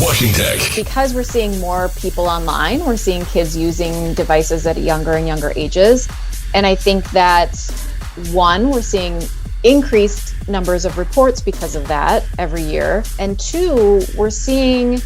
Washington. Because we're seeing more people online, we're seeing kids using devices at younger and younger ages. And I think that, one, we're seeing increased numbers of reports because of that every year. And two, we're seeing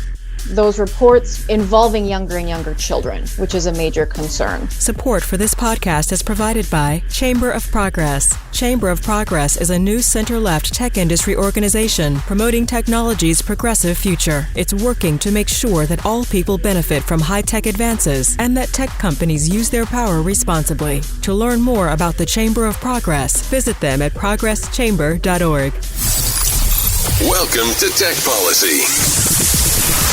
those reports involving younger and younger children, which is a major concern. Support for this podcast is provided by Chamber of Progress. Chamber of Progress is a new center-left tech industry organization promoting technology's progressive future. It's working to make sure that all people benefit from high-tech advances and that tech companies use their power responsibly. To learn more about the Chamber of Progress, visit them at progresschamber.org. Welcome to Tech Policy.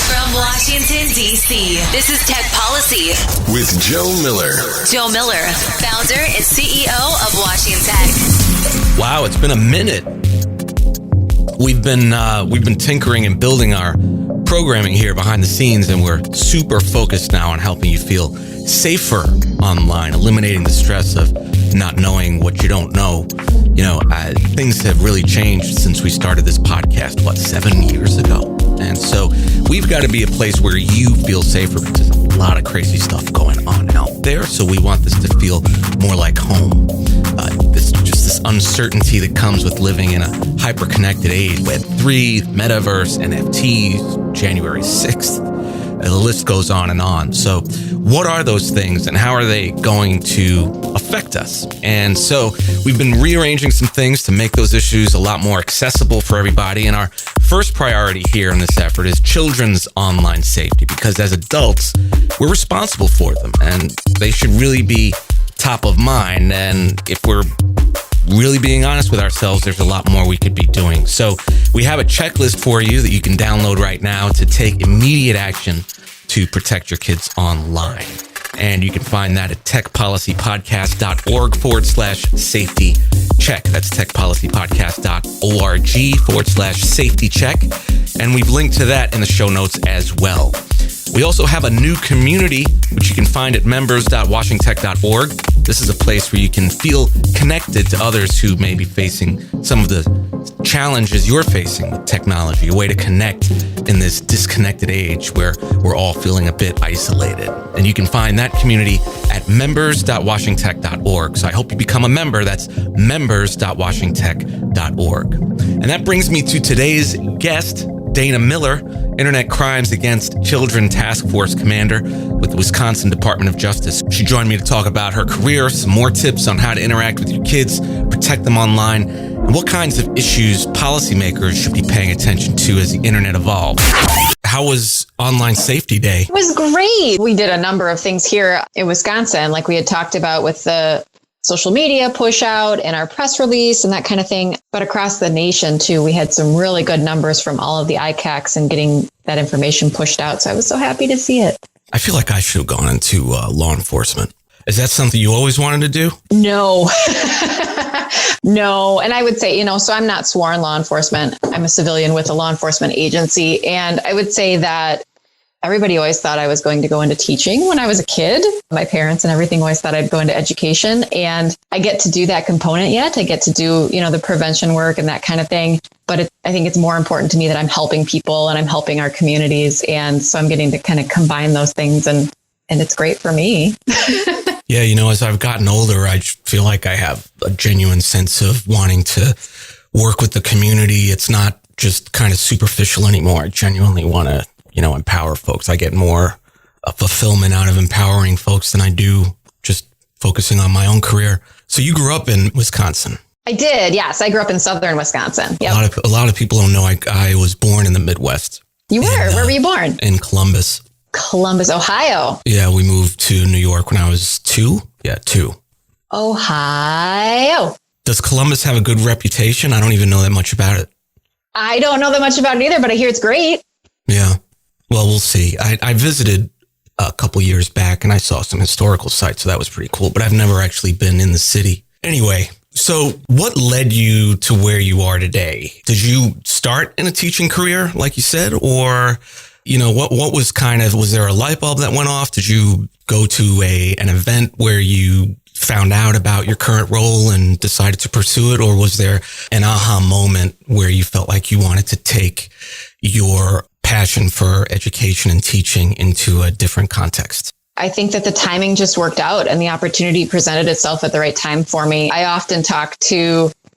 From Washington, D.C., this is Tech Policy with Joe Miller. Joe Miller, founder and CEO of Washington Tech. Wow, it's been a minute. We've been tinkering and building our programming here behind the scenes, and we're super focused now on helping you feel safer online, eliminating the stress of not knowing what you don't know. Things have really changed since we started this podcast, 7 years ago? And so we've got to be a place where you feel safer because there's a lot of crazy stuff going on out there. So we want this to feel more like home. This uncertainty that comes with living in a hyperconnected age. Web3, Metaverse, NFTs, January 6th. The list goes on and on. So what are those things and how are they going to affect us? And so we've been rearranging some things to make those issues a lot more accessible for everybody. And our first priority here in this effort is children's online safety, because as adults, we're responsible for them and they should really be top of mind. And if we're really being honest with ourselves, there's a lot more we could be doing. So we have a checklist for you that you can download right now to take immediate action to protect your kids online. And you can find that at techpolicypodcast.org/safety check. That's techpolicypodcast.org/safety check. And we've linked to that in the show notes as well. We also have a new community, which you can find at members.washingtech.org. This is a place where you can feel connected to others who may be facing some of the challenges you're facing with technology, a way to connect in this disconnected age where we're all feeling a bit isolated. And you can find that community at members.washingtech.org. So I hope you become a member. That's members.washingtech.org. And that brings me to today's guest, Dana Miller, Internet Crimes Against Children Task Force Commander with the Wisconsin Department of Justice. She joined me to talk about her career, some more tips on how to interact with your kids, protect them online, and what kinds of issues policymakers should be paying attention to as the internet evolves. How was Online Safety Day? It was great. We did a number of things here in Wisconsin, like we had talked about with the social media push out and our press release and that kind of thing. But across the nation, too, we had some really good numbers from all of the ICACs and getting that information pushed out. So I was so happy to see it. I feel like I should have gone into law enforcement. Is that something you always wanted to do? No. No. And I would say, so I'm not sworn law enforcement. I'm a civilian with a law enforcement agency. And I would say that everybody always thought I was going to go into teaching when I was a kid. My parents and everything always thought I'd go into education. And I get to do that component yet. I get to do, the prevention work and that kind of thing. But I think it's more important to me that I'm helping people and I'm helping our communities. And so I'm getting to kind of combine those things. And it's great for me. Yeah, as I've gotten older, I feel like I have a genuine sense of wanting to work with the community. It's not just kind of superficial anymore. I genuinely want to empower folks. I get more fulfillment out of empowering folks than I do just focusing on my own career. So you grew up in Wisconsin. I did. Yes. I grew up in southern Wisconsin. Yep. A lot of people don't know I was born in the Midwest. You were? Where were you born? In Columbus. Columbus, Ohio. Yeah. We moved to New York when I was 2. Yeah, 2. Ohio. Does Columbus have a good reputation? I don't even know that much about it. I don't know that much about it either, but I hear it's great. Yeah. Well, we'll see. I visited a couple years back and I saw some historical sites, so that was pretty cool, but I've never actually been in the city. Anyway, so what led you to where you are today? Did you start in a teaching career, like you said, or, what was was there a light bulb that went off? Did you go to an event where you found out about your current role and decided to pursue it? Or was there an aha moment where you felt like you wanted to take your passion for education and teaching into a different context? I think that the timing just worked out and the opportunity presented itself at the right time for me. I often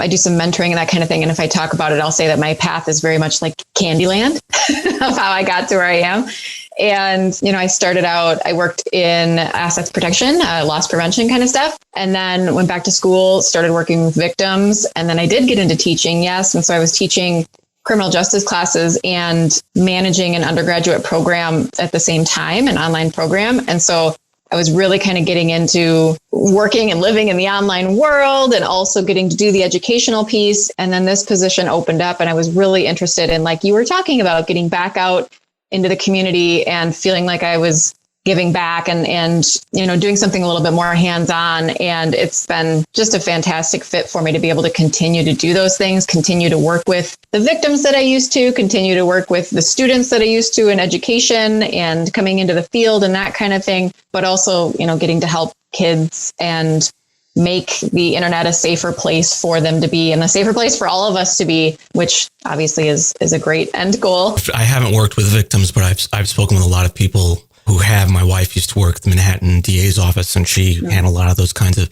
I do some mentoring and that kind of thing. And if I talk about it, I'll say that my path is very much like Candyland of how I got to where I am. And, I started out, I worked in assets protection, loss prevention kind of stuff, and then went back to school, started working with victims. And then I did get into teaching. Yes. And so I was teaching criminal justice classes and managing an undergraduate program at the same time, an online program. And so I was really kind of getting into working and living in the online world and also getting to do the educational piece. And then this position opened up and I was really interested in, like you were talking about, getting back out into the community and feeling like I was giving back and doing something a little bit more hands-on. And it's been just a fantastic fit for me to be able to continue to do those things, continue to work with the victims that I used to, continue to work with the students that I used to in education and coming into the field and that kind of thing, but also, getting to help kids and make the internet a safer place for them to be and a safer place for all of us to be, which obviously is a great end goal. I haven't worked with victims, but I've spoken with a lot of people who have. My wife used to work at the Manhattan DA's office and she handled a lot of those kinds of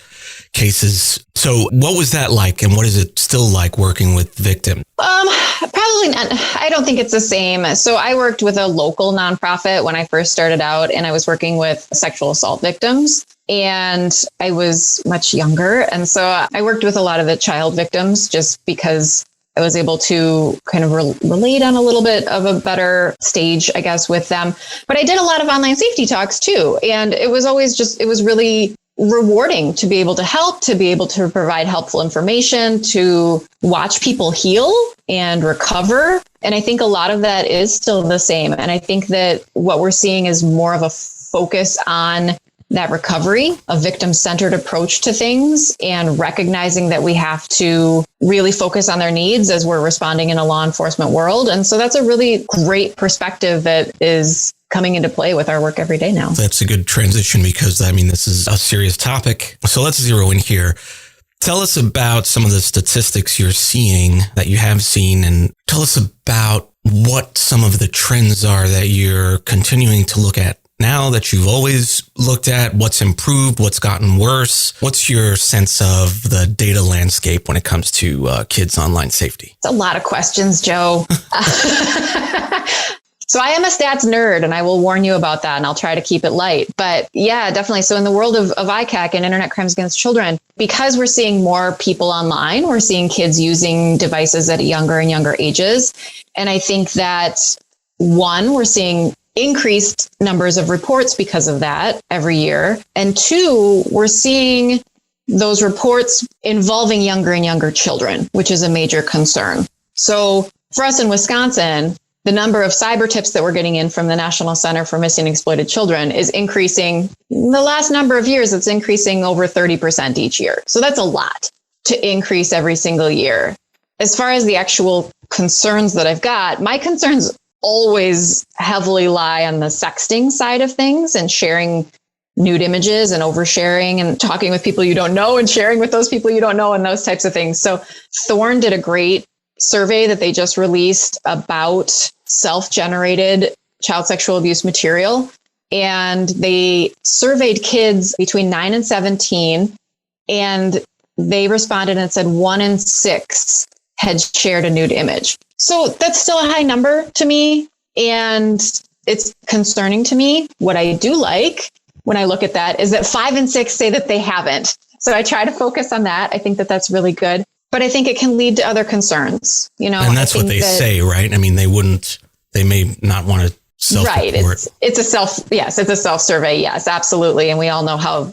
cases. So what was that like? And what is it still like working with victims? Probably not. I don't think it's the same. So I worked with a local nonprofit when I first started out and I was working with sexual assault victims and I was much younger. And so I worked with a lot of the child victims just because I was able to kind of relate on a little bit of a better stage, I guess, with them. But I did a lot of online safety talks too. And it was really rewarding to be able to help, to be able to provide helpful information, to watch people heal and recover. And I think a lot of that is still the same. And I think that what we're seeing is more of a focus on that recovery, a victim-centered approach to things, and recognizing that we have to really focus on their needs as we're responding in a law enforcement world. And so that's a really great perspective that is coming into play with our work every day now. That's a good transition because, this is a serious topic. So let's zero in here. Tell us about some of the statistics you're seeing, that you have seen, and tell us about what some of the trends are that you're continuing to look at now that you've always looked at. What's improved, what's gotten worse. What's your sense of the data landscape when it comes to kids' online safety? It's a lot of questions, Joe. So I am a stats nerd and I will warn you about that and I'll try to keep it light. But yeah, definitely. So in the world of ICAC and internet crimes against children, because we're seeing more people online, we're seeing kids using devices at younger and younger ages. And I think that one, we're seeing increased numbers of reports because of that every year. And two, we're seeing those reports involving younger and younger children, which is a major concern. So for us in Wisconsin, the number of cyber tips that we're getting in from the National Center for Missing and Exploited Children is increasing. In the last number of years, it's increasing over 30% each year. So that's a lot to increase every single year. As far as the actual concerns that I've got, my concerns always heavily lie on the sexting side of things and sharing nude images and oversharing and talking with people you don't know and sharing with those people you don't know and those types of things. So Thorn did a great survey that they just released about self-generated child sexual abuse material. And they surveyed kids between 9 and 17, and they responded and said 1 in 6 had shared a nude image. So that's still a high number to me. And it's concerning to me. What I do like when I look at that is that 5 and 6 say that they haven't. So I try to focus on that. I think that that's really good. But I think it can lead to other concerns, And that's what they say, right? They may not want to self-report. Right. It's a self survey. Yes, absolutely. And we all know how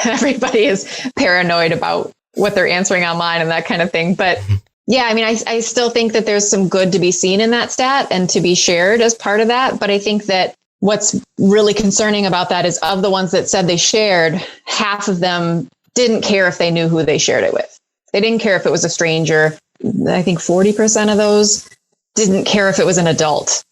everybody is paranoid about what they're answering online and that kind of thing. But yeah, I still think that there's some good to be seen in that stat and to be shared as part of that. But I think that what's really concerning about that is of the ones that said they shared, half of them didn't care if they knew who they shared it with. They didn't care if it was a stranger. I think 40% of those didn't care if it was an adult.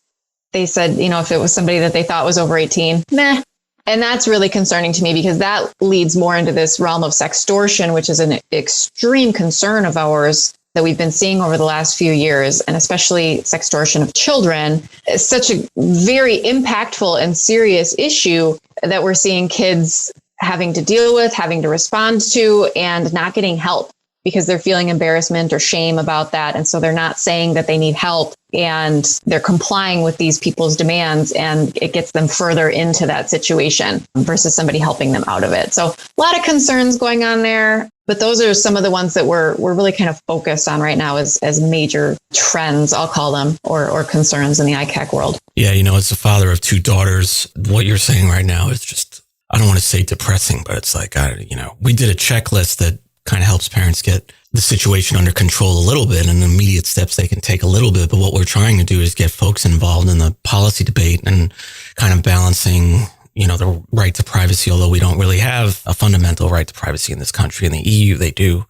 They said, if it was somebody that they thought was over 18, meh. And that's really concerning to me because that leads more into this realm of sextortion, which is an extreme concern of ours that we've been seeing over the last few years, and especially sextortion of children, is such a very impactful and serious issue that we're seeing kids having to deal with, having to respond to, and not getting help because they're feeling embarrassment or shame about that. And so they're not saying that they need help, and they're complying with these people's demands, and it gets them further into that situation versus somebody helping them out of it. So a lot of concerns going on there, but those are some of the ones that we're really kind of focused on right now as major trends, I'll call them, or concerns in the ICAC world. Yeah, as a father of 2 daughters, what you're saying right now is just, I don't want to say depressing, but it's like, we did a checklist that kind of helps parents get the situation under control a little bit and immediate steps they can take a little bit. But what we're trying to do is get folks involved in the policy debate and kind of balancing, the right to privacy, although we don't really have a fundamental right to privacy in this country. In the EU, they do.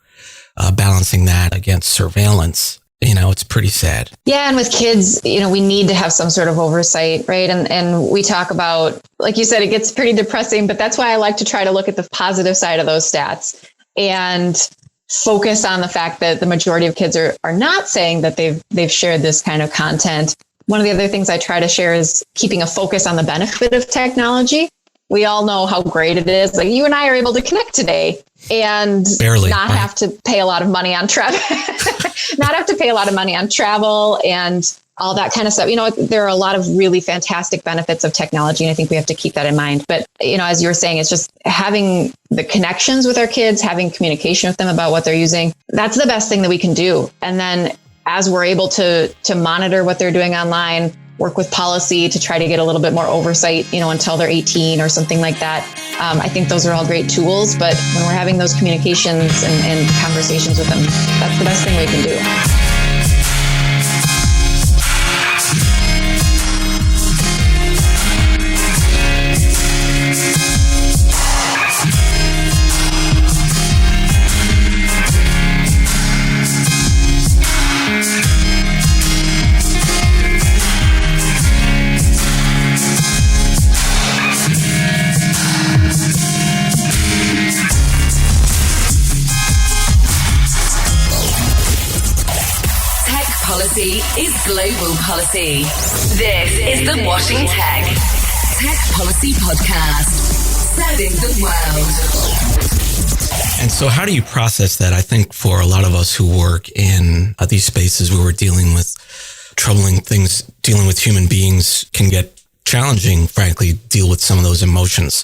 Balancing that against surveillance. It's pretty sad. Yeah. And with kids, we need to have some sort of oversight, right? And we talk about, like you said, it gets pretty depressing, but that's why I like to try to look at the positive side of those stats and focus on the fact that the majority of kids are not saying that they've shared this kind of content. One of the other things I try to share is keeping a focus on the benefit of technology. We all know how great it is. Like, you and I are able to connect today and barely, not have to pay a lot of money on travel, and all that kind of stuff. There are a lot of really fantastic benefits of technology, and I think we have to keep that in mind. But, as you were saying, it's just having the connections with our kids, having communication with them about what they're using. That's the best thing that we can do. And then as we're able to monitor what they're doing online, work with policy to try to get a little bit more oversight, until they're 18 or something like that. I think those are all great tools, but when we're having those communications and conversations with them, that's the best thing we can do. Policy is global policy. This is the Washing Tech Policy Podcast, serving the world. And so how do you process that? I think for a lot of us who work in these spaces where we're dealing with troubling things, dealing with human beings can get challenging, frankly, deal with some of those emotions.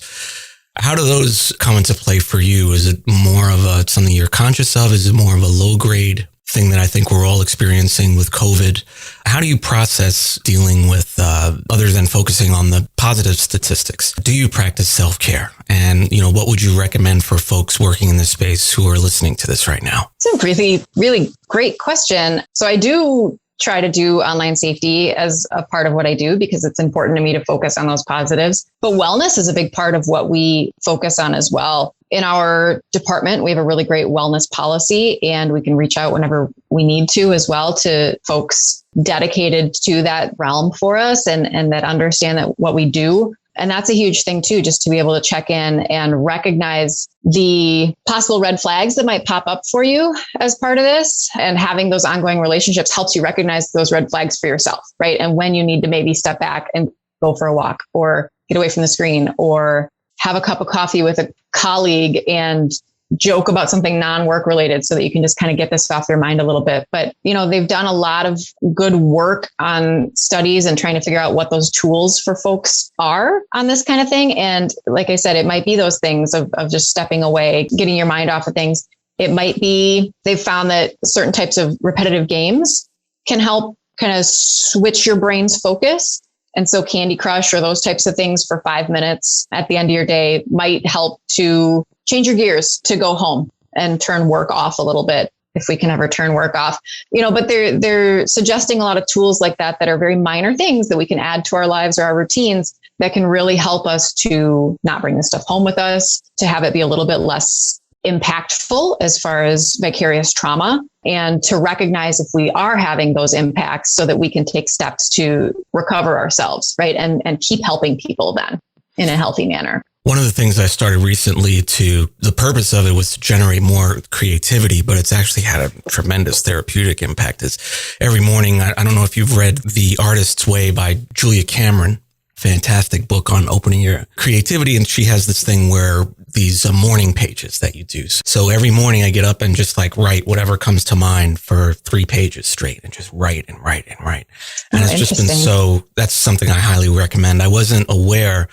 How do those come into play for you? Is it more of something you're conscious of? Is it more of a low grade thing that I think we're all experiencing with COVID? How do you process dealing with, other than focusing on the positive statistics? Do you practice self-care? And, what would you recommend for folks working in this space who are listening to this right now? It's a really, really great question. So I do try to do online safety as a part of what I do because it's important to me to focus on those positives. But wellness is a big part of what we focus on as well. In our department, we have a really great wellness policy, and we can reach out whenever we need to as well to folks dedicated to that realm for us and that understand that what we do. And that's a huge thing too, just to be able to check in and recognize the possible red flags that might pop up for you as part of this. And having those ongoing relationships helps you recognize those red flags for yourself, right? And when you need to maybe step back and go for a walk or get away from the screen or have a cup of coffee with a colleague and joke about something non-work related so that you can just kind of get this off your mind a little bit. But, they've done a lot of good work on studies and trying to figure out what those tools for folks are on this kind of thing. And like I said, it might be those things of just stepping away, getting your mind off of things. It might be, they've found that certain types of repetitive games can help kind of switch your brain's focus. And so Candy Crush or those types of things for 5 minutes at the end of your day might help to change your gears to go home and turn work off a little bit, if we can ever turn work off. But they're suggesting a lot of tools like that are very minor things that we can add to our lives or our routines that can really help us to not bring this stuff home with us, to have it be a little bit less impactful as far as vicarious trauma, and to recognize if we are having those impacts so that we can take steps to recover ourselves, right? And keep helping people then in a healthy manner. One of the things I started recently the purpose of it was to generate more creativity, but it's actually had a tremendous therapeutic impact. Is every morning, I don't know if you've read The Artist's Way by Julia Cameron, fantastic book on opening your creativity. And she has this thing where these morning pages that you do. So every morning I get up and just like write whatever comes to mind for 3 pages straight and just write and write and write. And it's just been that's something I highly recommend. I wasn't aware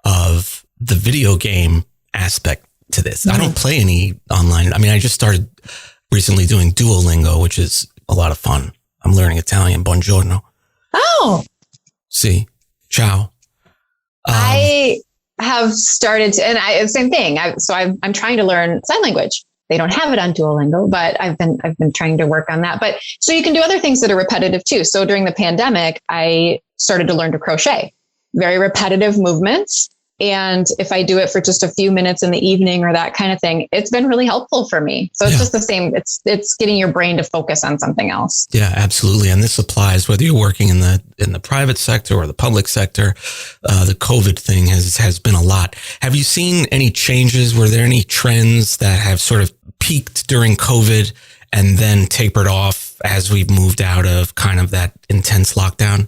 of the video game aspect to this. I don't play any online. I mean, I just started recently doing Duolingo, which is a lot of fun. I'm learning Italian. Buongiorno. Oh, Si. Ciao. I have started to, and same thing. I'm trying to learn sign language. They don't have it on Duolingo, but I've been trying to work on that. But so you can do other things that are repetitive too. So during the pandemic, I started to learn to crochet, very repetitive movements. And if I do it for just a few minutes in the evening or that kind of thing, it's been really helpful for me. So it's just the same. It's getting your brain to focus on something else. Yeah, absolutely. And this applies whether you're working in the private sector or the public sector. The COVID thing has been a lot. Have you seen any changes? Were there any trends that have sort of peaked during COVID and then tapered off as we've moved out of kind of that intense lockdown?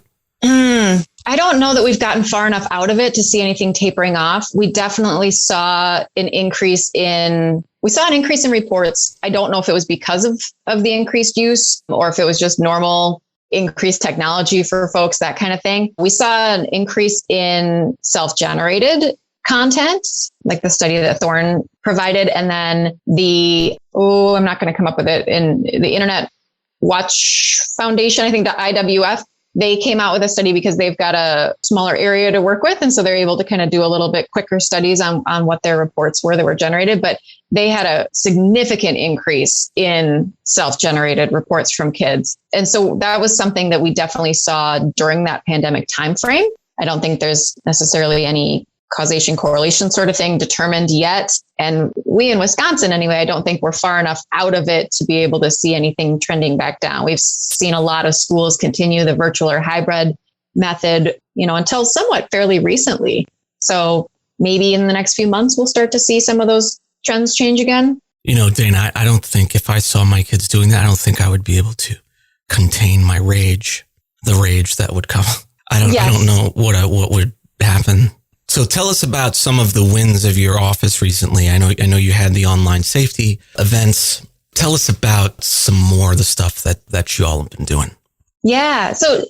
I don't know that we've gotten far enough out of it to see anything tapering off. We definitely saw an increase in reports. I don't know if it was because of the increased use or if it was just normal increased technology for folks, that kind of thing. We saw an increase in self-generated content, like the study that Thorne provided. And then I'm not going to come up with it, in the Internet Watch Foundation, I think the IWF, they came out with a study because they've got a smaller area to work with. And so they're able to kind of do a little bit quicker studies on what their reports were that were generated. But they had a significant increase in self-generated reports from kids. And so that was something that we definitely saw during that pandemic timeframe. I don't think there's necessarily any causation correlation sort of thing determined yet. And we in Wisconsin, anyway, I don't think we're far enough out of it to be able to see anything trending back down. We've seen a lot of schools continue the virtual or hybrid method, until somewhat fairly recently. So maybe in the next few months, we'll start to see some of those trends change again. Dana, I don't think if I saw my kids doing that, I don't think I would be able to contain my rage, the rage that would come. I don't know what would happen. So tell us about some of the wins of your office recently. I know you had the online safety events. Tell us about some more of the stuff that you all have been doing. Yeah. So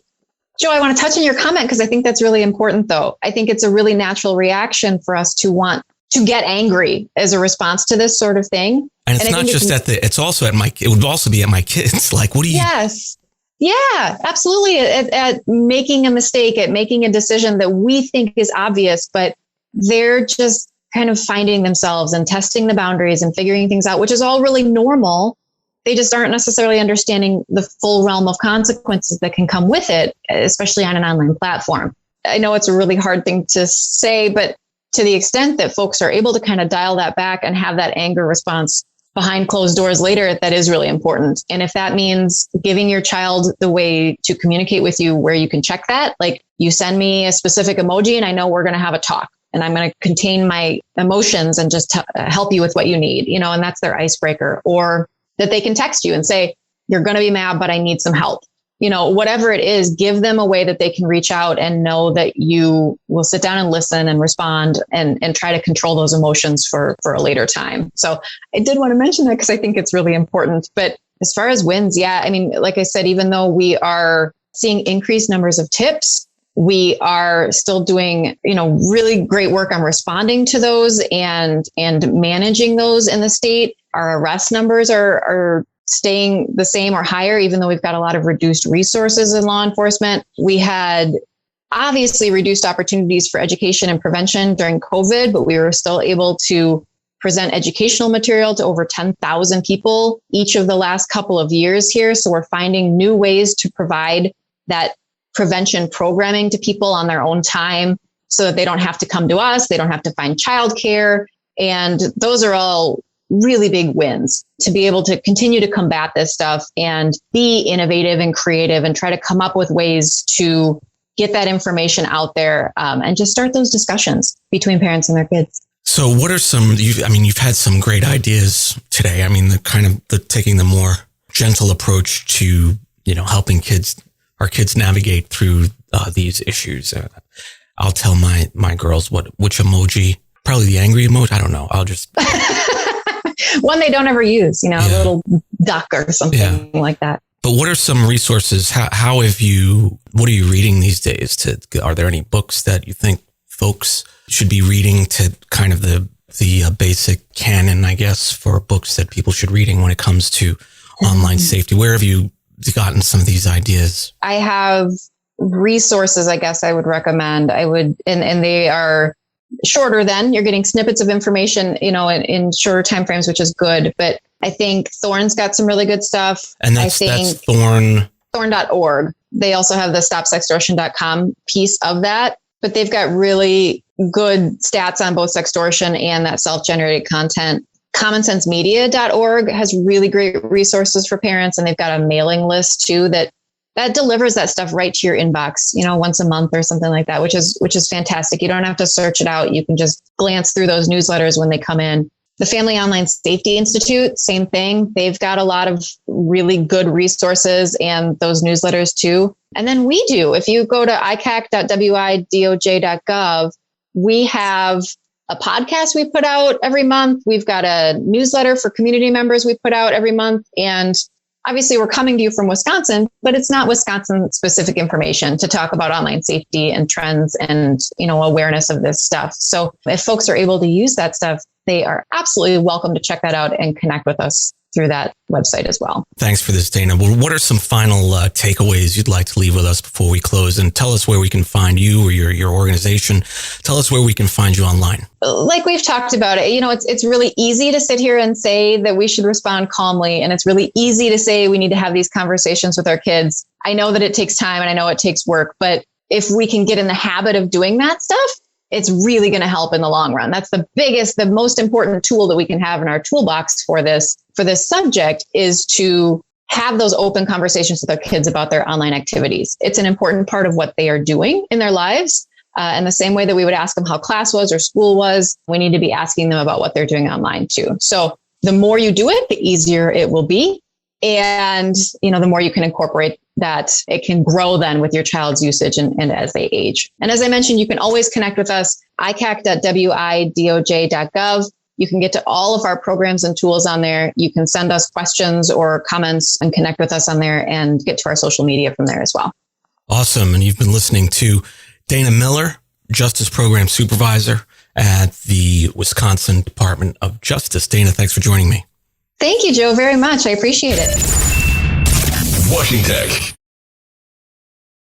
Joe, I want to touch on your comment because I think that's really important though. I think it's a really natural reaction for us to want to get angry as a response to this sort of thing. And it's not just it would also be at my kids. Like, what do you? Yes. Yeah, absolutely. At making a mistake, at making a decision that we think is obvious, but they're just kind of finding themselves and testing the boundaries and figuring things out, which is all really normal. They just aren't necessarily understanding the full realm of consequences that can come with it, especially on an online platform. I know it's a really hard thing to say, but to the extent that folks are able to kind of dial that back and have that anger response behind closed doors later, that is really important. And if that means giving your child the way to communicate with you where you can check that, like you send me a specific emoji and I know we're going to have a talk and I'm going to contain my emotions and just help you with what you need, and that's their icebreaker. Or that they can text you and say, you're going to be mad, but I need some help. Whatever it is, give them a way that they can reach out and know that you will sit down and listen and respond and try to control those emotions for a later time. So I did want to mention that because I think it's really important. But as far as wins, yeah, I mean, like I said, even though we are seeing increased numbers of tips, we are still doing, really great work on responding to those and managing those in the state. Our arrest numbers are staying the same or higher, even though we've got a lot of reduced resources in law enforcement. We had obviously reduced opportunities for education and prevention during COVID, but we were still able to present educational material to over 10,000 people each of the last couple of years here. So we're finding new ways to provide that prevention programming to people on their own time so that they don't have to come to us. They don't have to find childcare. And those are all really big wins to be able to continue to combat this stuff and be innovative and creative and try to come up with ways to get that information out there and just start those discussions between parents and their kids. So what are you've had some great ideas today. I mean, taking the more gentle approach to, helping our kids navigate through these issues. I'll tell my girls which emoji, probably the angry emoji. I don't know. I'll just one they don't ever use, a little duck or something like that. But what are some resources? What are you reading these days? Are there any books that you think folks should be reading to kind of the basic canon, I guess, for books that people should reading when it comes to online safety? Where have you gotten some of these ideas? I have resources, I guess I would recommend. And they are shorter than you're getting snippets of information, in shorter timeframes, which is good. But I think Thorn's got some really good stuff. And that's Thorn. Thorn.org. They also have the stopsextortion.com piece of that, but they've got really good stats on both sextortion and that self-generated content. commonsensemedia.org has really great resources for parents. And they've got a mailing list too that delivers that stuff right to your inbox, once a month or something like that, which is fantastic. You don't have to search it out. You can just glance through those newsletters when they come in. The Family Online Safety Institute, same thing. They've got a lot of really good resources and those newsletters too. And then we do. If you go to icac.widoj.gov, we have a podcast we put out every month. We've got a newsletter for community members we put out every month. And obviously we're coming to you from Wisconsin, but it's not Wisconsin specific information to talk about online safety and trends and, awareness of this stuff. So if folks are able to use that stuff, they are absolutely welcome to check that out and connect with us through that website as well. Thanks for this, Dana. Well, what are some final takeaways you'd like to leave with us before we close? And tell us where we can find you or your organization. Tell us where we can find you online. Like we've talked about it, it's really easy to sit here and say that we should respond calmly. And it's really easy to say we need to have these conversations with our kids. I know that it takes time and I know it takes work, but if we can get in the habit of doing that stuff, it's really going to help in the long run. That's the most important tool that we can have in our toolbox for this subject is to have those open conversations with our kids about their online activities. It's an important part of what they are doing in their lives. In the same way that we would ask them how class was or school was, we need to be asking them about what they're doing online too. So the more you do it, the easier it will be. And, the more you can incorporate that, it can grow then with your child's usage and as they age. And as I mentioned, you can always connect with us, icac.widoj.gov. You can get to all of our programs and tools on there. You can send us questions or comments and connect with us on there and get to our social media from there as well. Awesome. And you've been listening to Dana Miller, Justice Program Supervisor at the Wisconsin Department of Justice. Dana, thanks for joining me. Thank you, Joe, very much. I appreciate it. Washington Tech.